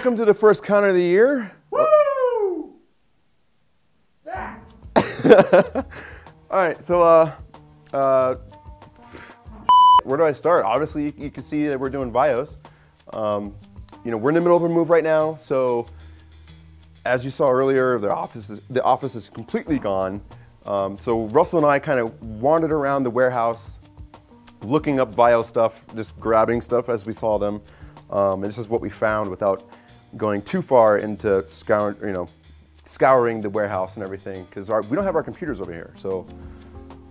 welcome to the first counter of the year. Woo! That. All right, so where do I start? Obviously, you can see that we're doing VIOs. You know, we're in the middle of a move right now, so as you saw earlier, the office is completely gone. So Russell and I kind of wandered around the warehouse, looking up VIO stuff, just grabbing stuff as we saw them. And this is what we found without going too far into scouring the warehouse and everything, because we don't have our computers over here, so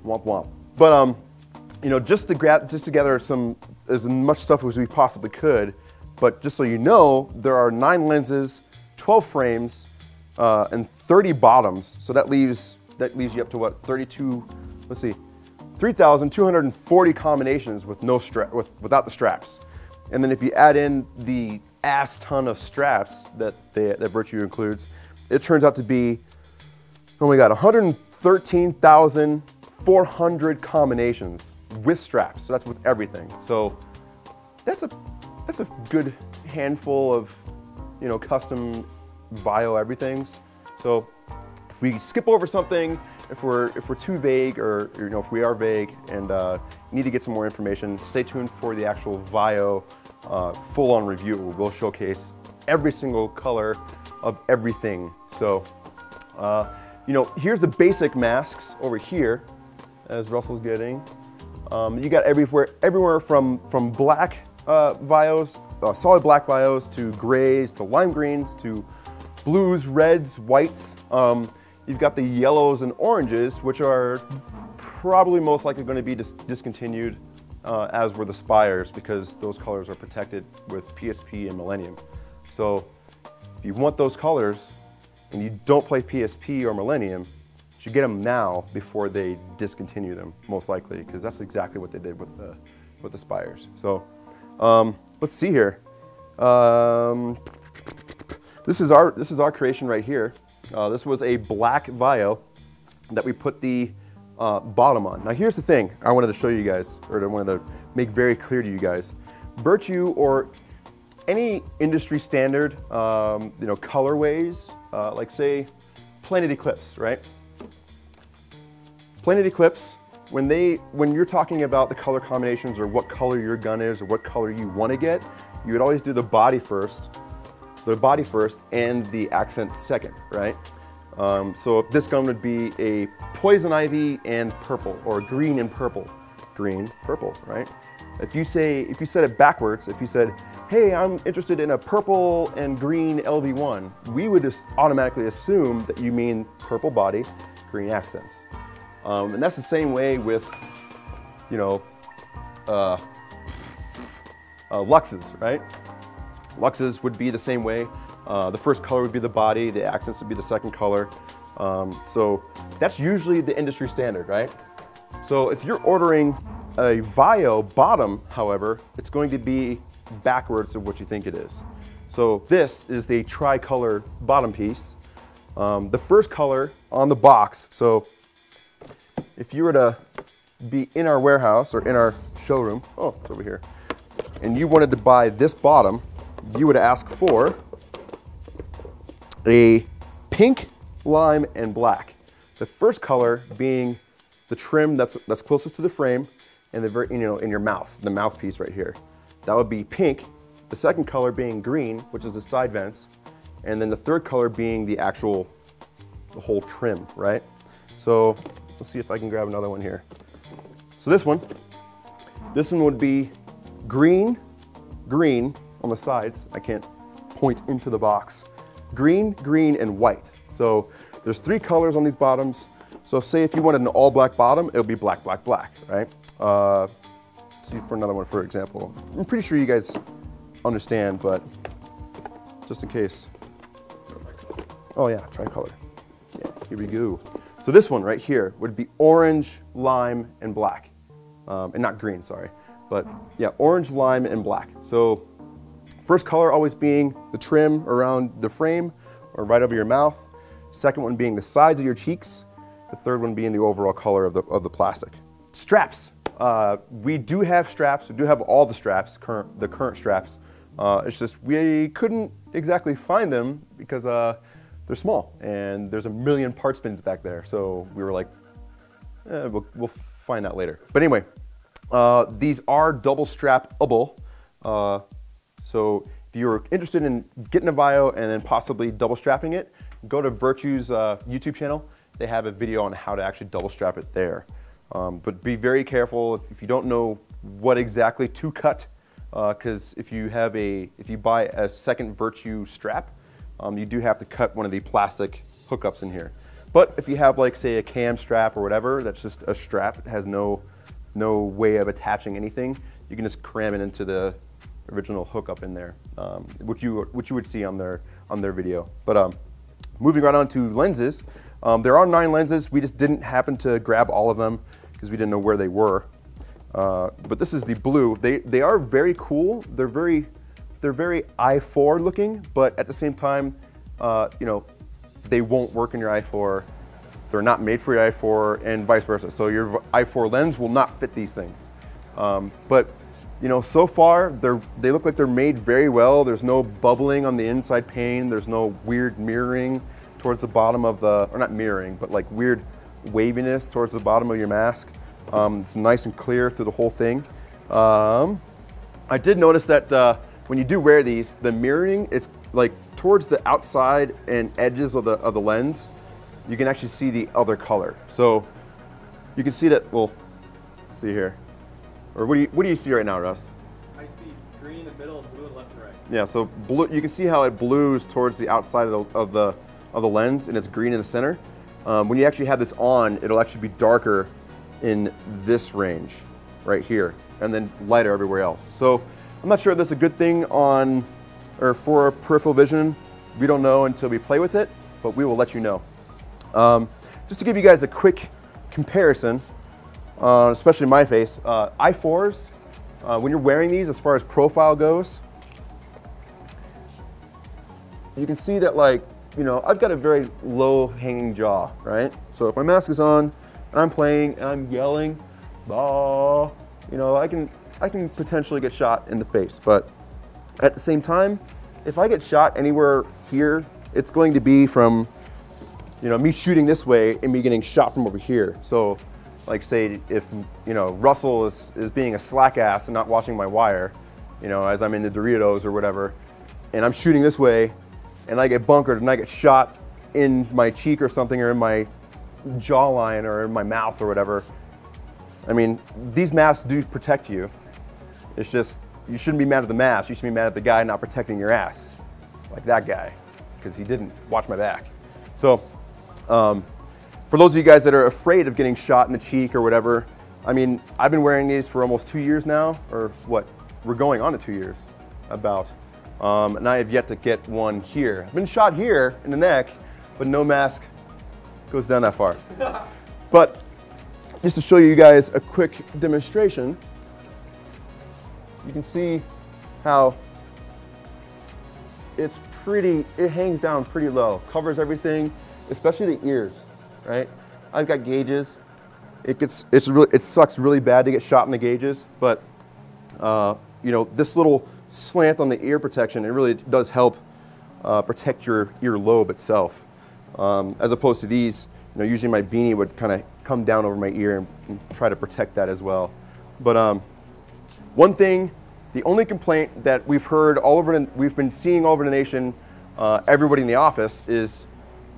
womp womp. But you know, just to gather as much stuff as we possibly could. But just so you know, there are 9 lenses, 12 frames, and 30 bottoms. So that leaves you up to what, 32? Let's see, 3,240 combinations with without the straps. And then if you add in the ass ton of straps that Virtue includes, it turns out to be, oh my God, 113,400 combinations with straps. So that's with everything. So that's a good handful of, you know, custom VIO everythings. So if we skip over something, if we're too vague, or you know, if we are vague and need to get some more information, stay tuned for the actual VIO full-on review. We'll showcase every single color of everything. So you know, here's the basic masks over here, as Russell's getting. You got everywhere from black VIOs, solid black VIOs, to grays, to lime greens, to blues, reds, whites. You've got the yellows and oranges, which are probably most likely going to be discontinued, as were the spires, because those colors are protected with PSP and Millennium. So if you want those colors and you don't play PSP or Millennium, you should get them now before they discontinue them, most likely, because that's exactly what they did with the spires. So let's see here. This is our creation right here. This was a black VIO that we put the bottom on. Now here's the thing I wanted to show you guys, or I wanted to make very clear to you guys. Virtue, or any industry standard, you know, colorways, like say Planet Eclipse, right? Planet Eclipse, when you're talking about the color combinations or what color your gun is or what color you want to get, you would always do the body first and the accent second, right? So this gun would be a poison ivy and purple, or green and purple. Green, purple, right? If you said it backwards, if you said, hey, I'm interested in a purple and green LV1, we would just automatically assume that you mean purple body, green accents. And that's the same way with, you know, Luxes, right? Luxes would be the same way. The first color would be the body, the accents would be the second color. So that's usually the industry standard, right? So if you're ordering a VIO bottom, however, it's going to be backwards of what you think it is. So this is the tricolor bottom piece. The first color on the box, so if you were to be in our warehouse or in our showroom, oh, it's over here, and you wanted to buy this bottom, you would ask for a pink, lime, and black. The first color being the trim that's closest to the frame, and in your mouth, the mouthpiece right here. That would be pink. The second color being green, which is the side vents, and then the third color being the whole trim, right? So let's see if I can grab another one here. So this one would be green on the sides. I can't point into the box. Green, green, and white. So there's 3 colors on these bottoms. So say if you wanted an all black bottom, it would be black, black, black, right? Let's see for another one, for example. I'm pretty sure you guys understand, but just in case. Oh yeah, tricolor. Yeah, here we go. So this one right here would be orange, lime, and black. And not green, sorry. But yeah, orange, lime, and black. So first color always being the trim around the frame or right over your mouth. Second one being the sides of your cheeks. The third one being the overall color of the plastic. Straps. We do have straps. We do have all the straps, the current straps. It's just we couldn't exactly find them because they're small and there's a million part spins back there. So we were like, we'll find out later. But anyway, these are double strap-able. So if you're interested in getting a VIO and then possibly double strapping it, go to Virtue's YouTube channel. They have a video on how to actually double strap it there. But be very careful if you don't know what exactly to cut, because if you buy a second Virtue strap, you do have to cut one of the plastic hookups in here. But if you have, like, say, a cam strap or whatever, that's just a strap, it has no way of attaching anything, you can just cram it into the original hookup in there, which you would see on their video. But moving right on to lenses, there are 9 lenses. We just didn't happen to grab all of them because we didn't know where they were. But this is the blue. They are very cool. They're very i4 looking, but at the same time, you know, they won't work in your i4. They're not made for your i4 and vice versa. So your i4 lens will not fit these things. But you know, so far they look like they're made very well. There's no bubbling on the inside pane. There's no weird mirroring towards the bottom of the, or not mirroring, but like weird waviness towards the bottom of your mask. It's nice and clear through the whole thing. I did notice that when you do wear these, the mirroring, it's like towards the outside and edges of the lens, you can actually see the other color. So you can see that, well, let's see here. Or what do you see right now, Russ? I see green in the middle, blue and left and right. Yeah, so blue, you can see how it blues towards the outside of the lens, and it's green in the center. When you actually have this on, it'll actually be darker in this range right here, and then lighter everywhere else. So I'm not sure if that's a good thing on, or for peripheral vision. We don't know until we play with it, but we will let you know. Just to give you guys a quick comparison, especially my face, i4s, when you're wearing these, as far as profile goes, you can see that, like, you know, I've got a very low hanging jaw, right? So if my mask is on and I'm playing and I'm yelling, bah, you know, I can potentially get shot in the face. But at the same time, if I get shot anywhere here, it's going to be from, you know, me shooting this way and me getting shot from over here. So like, say if, you know, Russell is being a slack ass and not watching my wire, you know, as I'm in the Doritos or whatever, and I'm shooting this way and I get bunkered and I get shot in my cheek or something, or in my jawline or in my mouth or whatever. I mean, these masks do protect you. It's just, you shouldn't be mad at the mask. You should be mad at the guy not protecting your ass, like that guy, because he didn't watch my back. So, for those of you guys that are afraid of getting shot in the cheek or whatever, I mean, I've been wearing these for almost 2 years now, or what? We're going on to 2 years, about. And I have yet to get one here. I've been shot here in the neck, but no mask goes down that far. But just to show you guys a quick demonstration, you can see how it hangs down pretty low, covers everything, especially the ears, right? I've got gauges. It sucks really bad to get shot in the gauges, but you know, this little slant on the ear protection, it really does help protect your earlobe itself. As opposed to these, you know, usually my beanie would kind of come down over my ear and try to protect that as well. But one thing, the only complaint that we've heard we've been seeing all over the nation, everybody in the office, is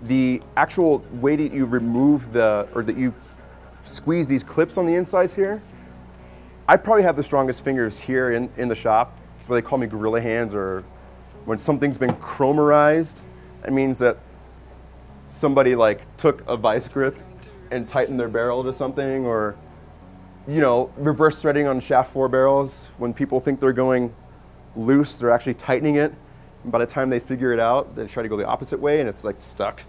the actual way that you remove or that you squeeze these clips on the insides here. I probably have the strongest fingers here in the shop. That's why they call me gorilla hands, or when something's been chromerized, it means that somebody like took a vice grip and tightened their barrel to something, or, you know, reverse threading on shaft 4 barrels. When people think they're going loose, they're actually tightening it. And by the time they figure it out, they try to go the opposite way and it's like stuck.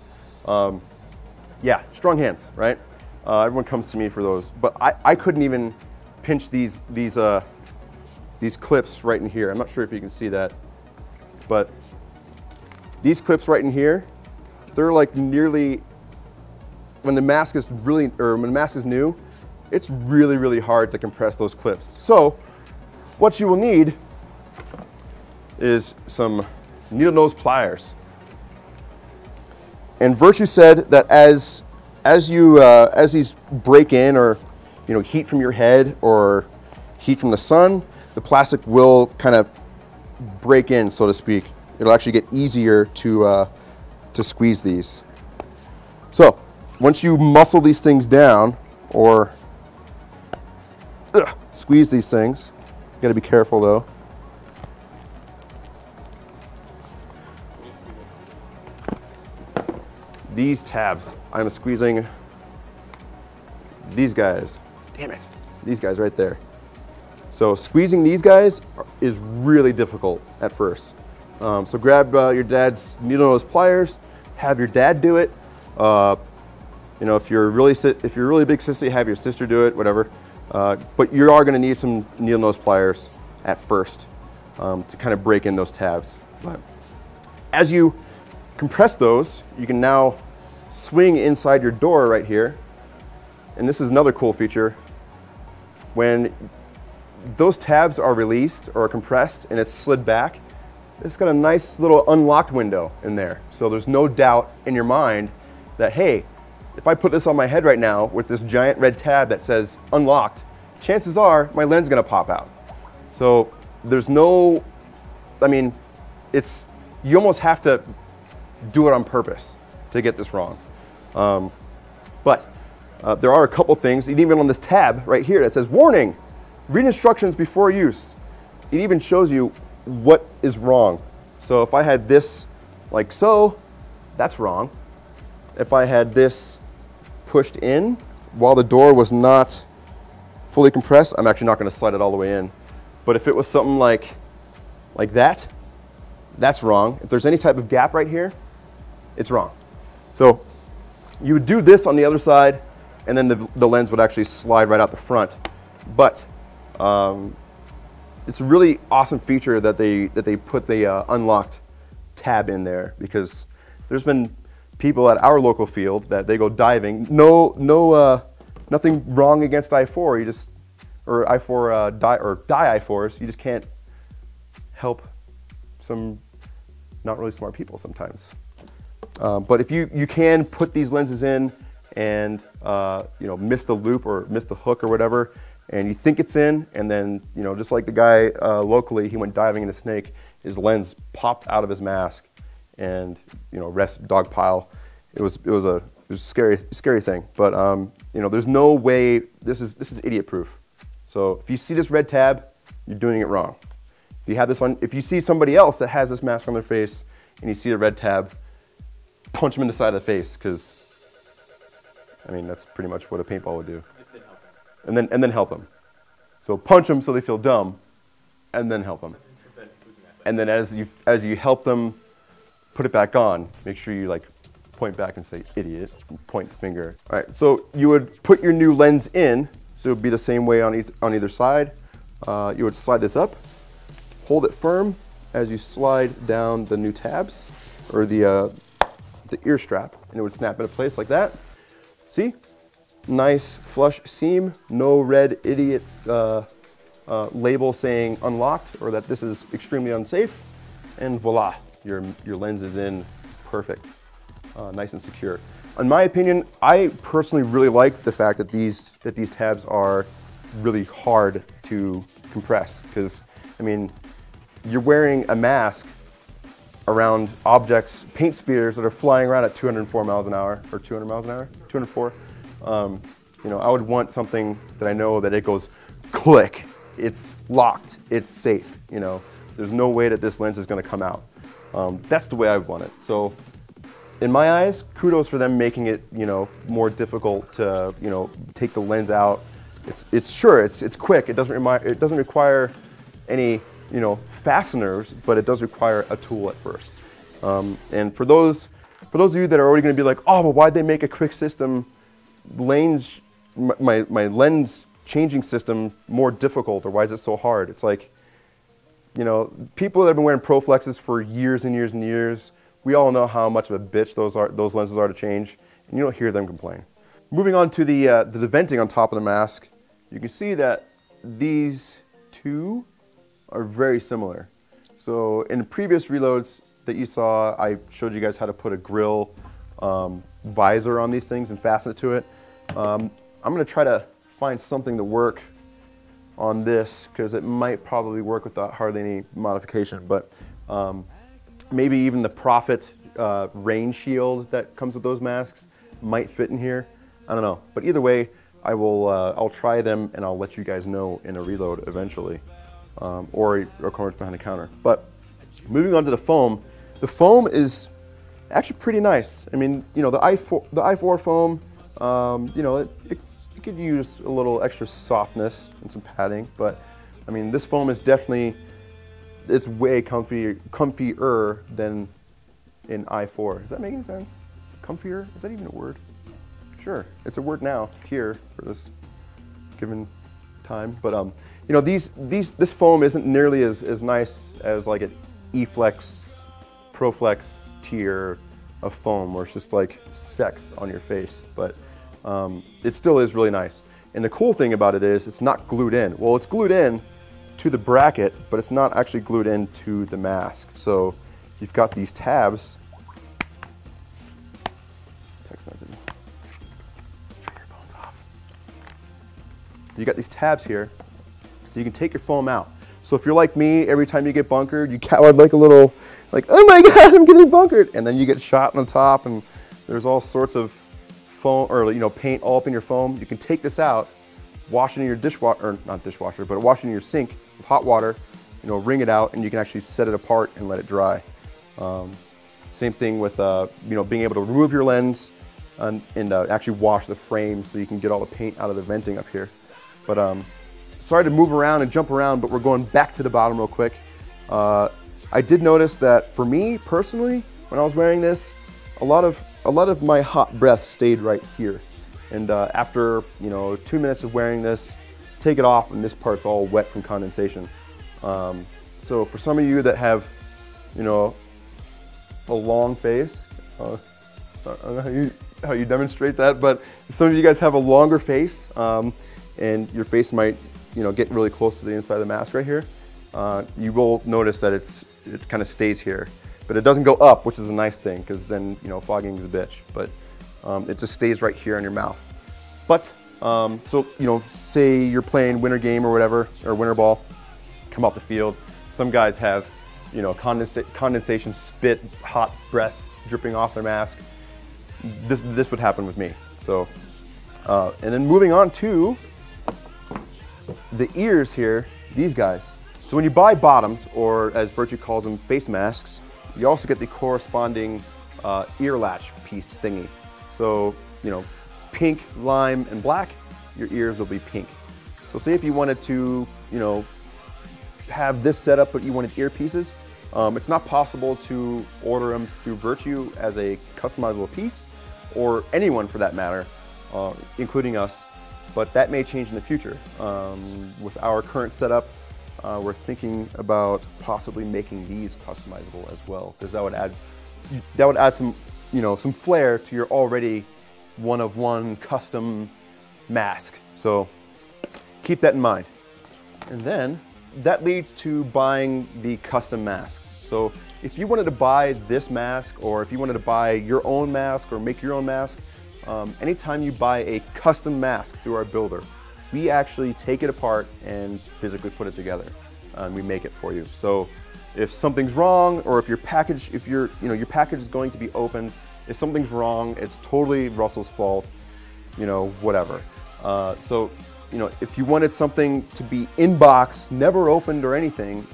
Yeah, strong hands, right? Everyone comes to me for those, but I couldn't even pinch these clips right in here. I'm not sure if you can see that, but these clips right in here, they're like nearly, when the mask is really, or when the mask is new, it's really, really hard to compress those clips. So what you will need is some needle nose pliers. And Virtue said that as these break in, or heat from your head or heat from the sun, the plastic will kind of break in, so to speak. It'll actually get easier to squeeze these. So once you muscle these things down, or squeeze these things, you got to be careful though. These tabs, I'm squeezing these guys. Damn it, these guys right there. So squeezing these guys is really difficult at first. So grab your dad's needle nose pliers, have your dad do it. If you're really big sissy, have your sister do it, whatever. But you are going to need some needle nose pliers at first to kind of break in those tabs. But as you compress those, you can now swing inside your door right here. And this is another cool feature. When those tabs are released or compressed and it's slid back, it's got a nice little unlocked window in there. So there's no doubt in your mind that, hey, if I put this on my head right now with this giant red tab that says unlocked, chances are my lens is going to pop out. So there's no, you almost have to do it on purpose to get this wrong. But there are a couple things, even on this tab right here that says, warning, read instructions before use. It even shows you what is wrong. So if I had this like so, that's wrong. If I had this pushed in while the door was not fully compressed, I'm actually not going to slide it all the way in. But if it was something like that, that's wrong. If there's any type of gap right here, it's wrong. So you would do this on the other side, and then the lens would actually slide right out the front. But it's a really awesome feature that they put the unlocked tab in there, because there's been people at our local field that they go diving. Nothing wrong against I4. You just, or I4 die I4s. You just can't help some not really smart people sometimes. But if you can put these lenses in and miss the loop or miss the hook or whatever, and you think it's in, and then just like the guy locally, he went diving in a snake, his lens popped out of his mask, and rest dog pile. It was a scary thing. But there's no way, this is idiot proof. So if you see this red tab, you're doing it wrong. If you have this on, if you see somebody else that has this mask on their face and you see the red tab, punch them in the side of the face, because that's pretty much what a paintball would do. And then help them. So punch them so they feel dumb, and then help them. And then as you help them put it back on, make sure you point back and say idiot, and point the finger. All right, so you would put your new lens in, so it would be the same way on either side. You would slide this up, hold it firm as you slide down the new tabs, or the ear strap, and it would snap into place like that. See? Nice flush seam, no red idiot label saying unlocked or that this is extremely unsafe, and voila, your lens is in perfect, nice and secure. In my opinion, I personally really like the fact that these tabs are really hard to compress, because you're wearing a mask around objects, paint spheres that are flying around at 204 miles an hour, or 200 miles an hour, 204. I would want something that I know that it goes click, it's locked, it's safe. There's no way that this lens is going to come out. That's the way I would want it. So in my eyes, kudos for them making it more difficult to take the lens out. It's quick. It doesn't require any fasteners, but it does require a tool at first. And for those of you that are already going to be like, oh, well, why'd they make a quick system, my lens changing system more difficult, or why is it so hard? It's like, people that have been wearing Proflexes for years and years and years, we all know how much of a bitch those lenses are to change, and you don't hear them complain. Moving on to the venting on top of the mask, you can see that these two are very similar. So in previous reloads, that you saw, I showed you guys how to put a grill visor on these things and fasten it to it. I'm going to try to find something to work on this because it might probably work without hardly any modification, but maybe even the Prophet rain shield that comes with those masks might fit in here. I don't know, but either way, I'll try them and I'll let you guys know in a reload eventually, or corners behind the counter. But moving on to the foam is actually pretty nice. I mean, you know, the i4 foam, you know, it could use a little extra softness and some padding, but I mean, this foam is definitely, it's way comfier than in i4. Does that make any sense? Comfier? Is that even a word? Sure, it's a word now here for this given time. But you know, this foam isn't nearly as nice as like an E-Flex, ProFlex tier of foam, where it's just like sex on your face. But it still is really nice. And the cool thing about it is it's not glued in. Well, it's glued in to the bracket, but it's not actually glued into the mask. So you've got these tabs. Text message. Turn your phones off. You got these tabs here, so you can take your foam out. So if you're like me, every time you get bunkered, you would like a little, like, oh my God, I'm getting bunkered, and then you get shot on the top, and there's all sorts of foam, or you know, paint all up in your foam. You can take this out, wash it in your dishwasher, or not dishwasher, but wash it in your sink with hot water, you know, wring it out, and you can actually set it apart and let it dry. Same thing with you know, being able to remove your lens and actually wash the frame so you can get all the paint out of the venting up here. But sorry to move around and jump around, but we're going back to the bottom real quick. I did notice that for me personally, when I was wearing this, a lot of my hot breath stayed right here. And after, you know, 2 minutes of wearing this, take it off and this part's all wet from condensation. So for some of you that have, you know, a long face, I don't know how you demonstrate that, but some of you guys have a longer face, and your face might, you know, get really close to the inside of the mask right here. You will notice that it kind of stays here, but it doesn't go up, which is a nice thing, because then, you know, fogging is a bitch. But it just stays right here on your mouth. But so, you know, say you're playing winter game or whatever, or winter ball, come off the field. Some guys have, you know, condensation, spit, hot breath dripping off their mask. This would happen with me. So, and then moving on to the ears here, these guys. So when you buy bottoms, or as Virtue calls them, face masks, you also get the corresponding ear latch piece thingy. So, you know, pink, lime, and black, your ears will be pink. So say if you wanted to, you know, have this set up but you wanted earpieces, it's not possible to order them through Virtue as a customizable piece, or anyone for that matter, including us, but that may change in the future. With our current setup, we're thinking about possibly making these customizable as well, because that would add some, you know, some flair to your already one-of-one custom mask. So keep that in mind. And then that leads to buying the custom masks. So if you wanted to buy this mask, or if you wanted to buy your own mask or make your own mask, anytime you buy a custom mask through our builder, we actually take it apart and physically put it together, and we make it for you. So if something's wrong, or if your package, your package is going to be opened, if something's wrong, it's totally Russell's fault, you know, whatever. So, you know, if you wanted something to be in box, never opened or anything,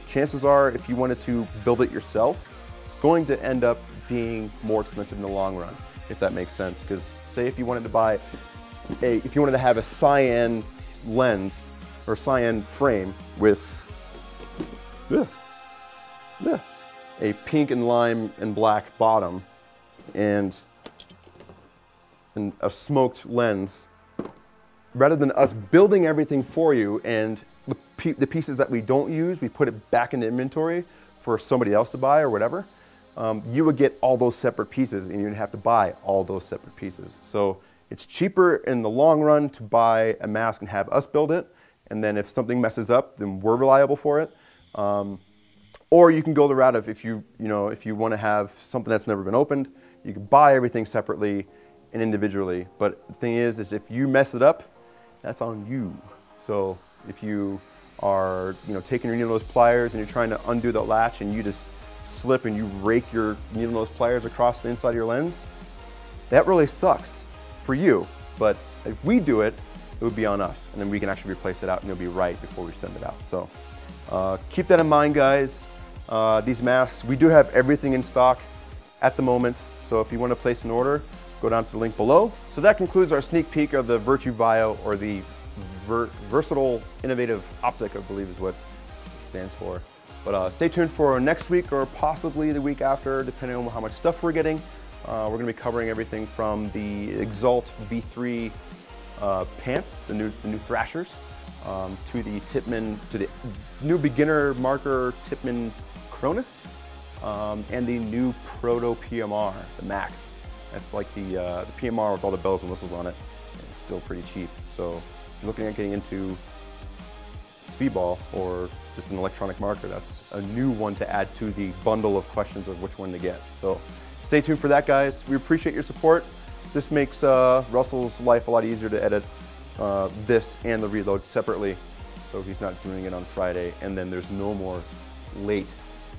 chances are, if you wanted to build it yourself, it's going to end up being more expensive in the long run, if that makes sense. Because say if you wanted to have a cyan lens or cyan frame with a pink and lime and black bottom and a smoked lens, rather than us building everything for you and the pieces that we don't use, we put it back into inventory for somebody else to buy or whatever, you would get all those separate pieces and you'd have to buy all those separate pieces. So it's cheaper in the long run to buy a mask and have us build it, and then if something messes up, then we're reliable for it. Or you can go the route of if you want to have something that's never been opened, you can buy everything separately and individually. But the thing is if you mess it up, that's on you. So if you are taking your needle nose pliers and you're trying to undo the latch and you just slip and you rake your needle nose pliers across the inside of your lens, that really sucks for you. But if we do it, it would be on us, and then we can actually replace it out and it'll be right before we send it out. So keep that in mind, guys. These masks, we do have everything in stock at the moment. So if you want to place an order, go down to the link below. So that concludes our sneak peek of the Virtue VIO, or the Versatile Innovative Optic, I believe is what it stands for. But stay tuned for next week or possibly the week after, depending on how much stuff we're getting. We're going to be covering everything from the Exalt V3 pants, the new Thrashers, to the new beginner marker Tipman Cronus, and the new Proto PMR, the Maxed. That's like the PMR with all the bells and whistles on it. It's still pretty cheap. So if you're looking at getting into speedball or just an electronic marker, that's a new one to add to the bundle of questions of which one to get. So stay tuned for that, guys. We appreciate your support. This makes Russell's life a lot easier to edit this and the reload separately, so he's not doing it on Friday, and then there's no more late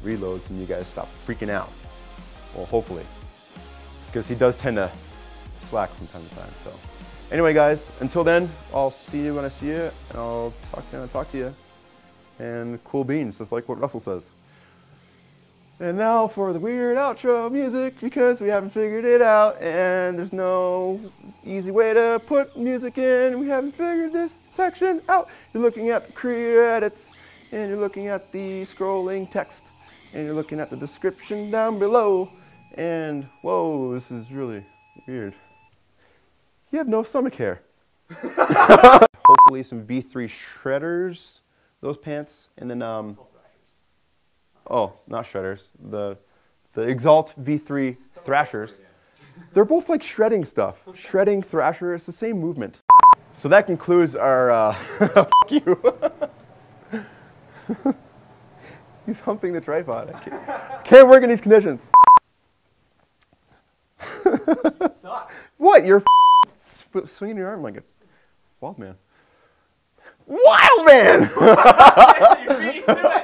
reloads and you guys stop freaking out. Well, hopefully, because he does tend to slack from time to time. So anyway, guys, until then, I'll see you when I see you, and I'll talk to you. And cool beans, just like what Russell says. And now for the weird outro music, because we haven't figured it out and there's no easy way to put music in. We haven't figured this section out. You're looking at the credits, and you're looking at the scrolling text, and you're looking at the description down below. And whoa, this is really weird. You have no stomach hair. Hopefully some V3 shredders, those pants, and then oh, not shredders. The Exalt V3 Thrashers. They're both like shredding stuff. Shredding, thrasher, it's the same movement. So that concludes our, fuck you. He's humping the tripod. Can't work in these conditions. Suck. What? You're swinging your arm like a wild man. Wild man! You beat me to it.